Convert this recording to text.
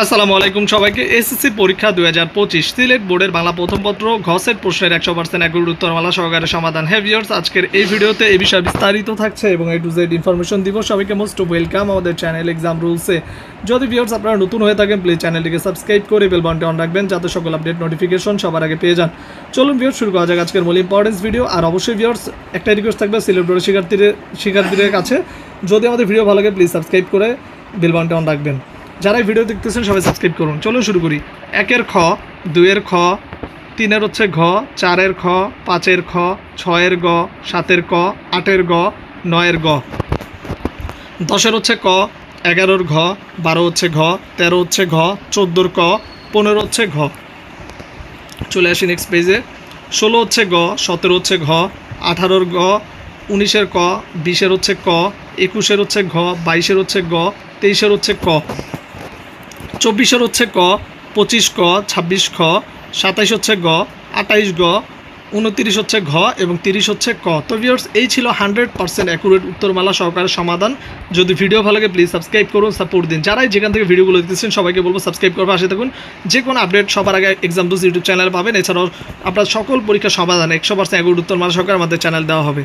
আসসালামু আলাইকুম সবাইকে। এসএসসি পরীক্ষা 2025 সিলেট বোর্ডের বাংলা প্রথম পত্র ঘসেট প্রশ্নের 100% অ্যাকুরেট উত্তরমালা সহকারে সমাধান। হ্যাঁ ভিউয়ার্স, আজকের এই ভিডিওতে এই বিষয়ে বিস্তারিত থাকছে এবং A to Z ইনফরমেশন দিব। সবাইকে মোস্ট ওয়েলকাম আমাদের চ্যানেল এক্সাম রুলসে। যদি ভিউয়ার্স আপনারা নতুন হয়ে থাকেন প্লিজ চ্যানেলটিকে সাবস্ক্রাইব করে বেল বাটনটি অন রাখবেন যাতে সকল আপডেট নোটিফিকেশন সবার আগে পেয়ে যান। চলুন ভিউয়ার্স শুরু করা যাক আজকের মূল ইম্পর্টেন্স ভিডিও। আর অবশ্যই ভিউয়ার্স একটা রিকোয়েস্ট থাকবে সিলেট বোর্ডের শিক্ষার্থীদের কাছে, যদি আমাদের ভিডিও ভালো লাগে প্লিজ সাবস্ক্রাইব করে বেল বাটনটি অন রাখবেন। যারা ভিডিও দেখতেছেন সবাই সাবস্ক্রাইব করুন। চলো শুরু করি। 1-এর খ, 2-এর খ, 3-এর হচ্ছে ঘ, 4-এর খ, 5-এর খ, 6-এর গ, 7-এর ক, 8-এর গ, 9-এর গ, 10-এর হচ্ছে ক, 11-এর ঘ, 12 হচ্ছে ঘ, 13 হচ্ছে ঘ, 14-এর ক, 15 হচ্ছে ঘ। চলে আসি নেক্সট পেজে। 16 হচ্ছে গ, 17 হচ্ছে ঘ, 18-এর গ, 19-এর ক, 20-এর হচ্ছে ক, 21-এর হচ্ছে ঘ, 22-এর হচ্ছে গ, 23-এর হচ্ছে ক, 24-এর হচ্ছে ক, 25 ক, 26 খ, 27 হচ্ছে গ, 28 গ, 29 হচ্ছে ঘ এবং 30 হচ্ছে ক। তো ভিউয়ার্স এই ছিল 100% অ্যাকুরেট উত্তরমালা সহকারে সমাধান। যদি ভিডিও ভালো লাগে প্লিজ সাবস্ক্রাইব করুন, সাপোর্ট দিন। যারাই যেখান থেকে ভিডিওগুলো দেখতেছেন সবাইকে বলবো সাবস্ক্রাইব করবে, পাশে থাকুন। যে কোনো আপডেট সবার আগে এক্সাম রুলস ইউটিউব চ্যানেল পাবেন। এছাড়াও আপনার সকল পরীক্ষার সমাধান 100% অ্যাকুরেট উত্তরমালা সহকারে আমাদের চ্যানেল দেওয়া হবে।